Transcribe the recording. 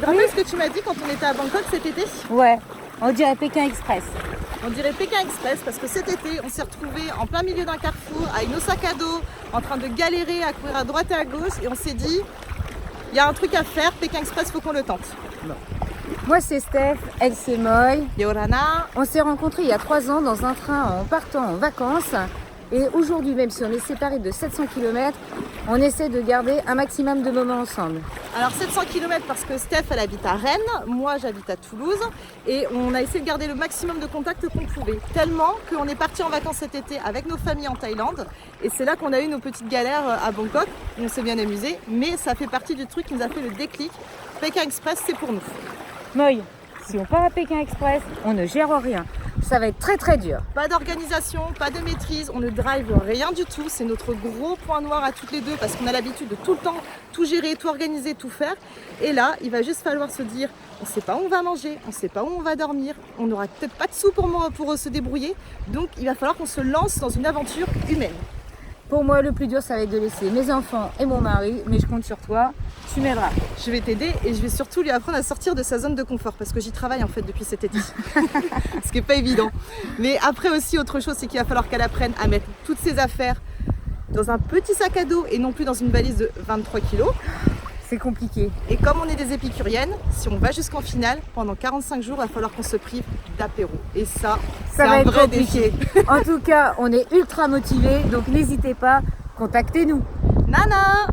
te rappelles ce que tu m'as dit quand on était à Bangkok cet été? Ouais, on dirait Pékin Express. On dirait Pékin Express parce que cet été, on s'est retrouvés en plein milieu d'un carrefour avec nos sacs à dos, en train de galérer à courir à droite et à gauche et on s'est dit, il y a un truc à faire, Pékin Express, faut qu'on le tente. Moi c'est Steph, elle c'est Moy. Yorana, On s'est rencontrés il y a 3 ans dans un train en partant en vacances. Et aujourd'hui, même si on est séparés de 700 km, on essaie de garder un maximum de moments ensemble. alors 700 km parce que Steph elle habite à Rennes, moi j'habite à Toulouse et on a essayé de garder le maximum de contacts qu'on pouvait. Tellement qu'on est parti en vacances cet été avec nos familles en Thaïlande et c'est là qu'on a eu nos petites galères à Bangkok. On s'est bien amusé, mais ça fait partie du truc qui nous a fait le déclic. Pékin Express c'est pour nous. Moy, si on part à Pékin Express, on ne gère rien. Ça va être très très dur. Pas d'organisation, pas de maîtrise, on ne drive rien du tout. C'est notre gros point noir à toutes les deux parce qu'on a l'habitude de tout le temps tout gérer, tout organiser, tout faire. Et là, il va juste falloir se dire, on ne sait pas où on va manger, on ne sait pas où on va dormir, on n'aura peut-être pas de sous pour se débrouiller. Donc il va falloir qu'on se lance dans une aventure humaine. Pour moi, le plus dur, ça va être de laisser mes enfants et mon mari, mais je compte sur toi, tu m'aideras. Je vais t'aider et je vais surtout lui apprendre à sortir de sa zone de confort parce que j'y travaille en fait depuis cet été. Ce qui n'est pas évident. Mais après aussi, autre chose, c'est qu'il va falloir qu'elle apprenne à mettre toutes ses affaires dans un petit sac à dos et non plus dans une valise de 23 kilos. C'est compliqué. Et comme on est des épicuriennes, si on va jusqu'en finale, pendant 45 jours, il va falloir qu'on se prive d'apéro. Et ça c'est va un être vrai compliqué. défi. En tout cas, on est ultra motivés, donc n'hésitez pas, contactez-nous. Nana!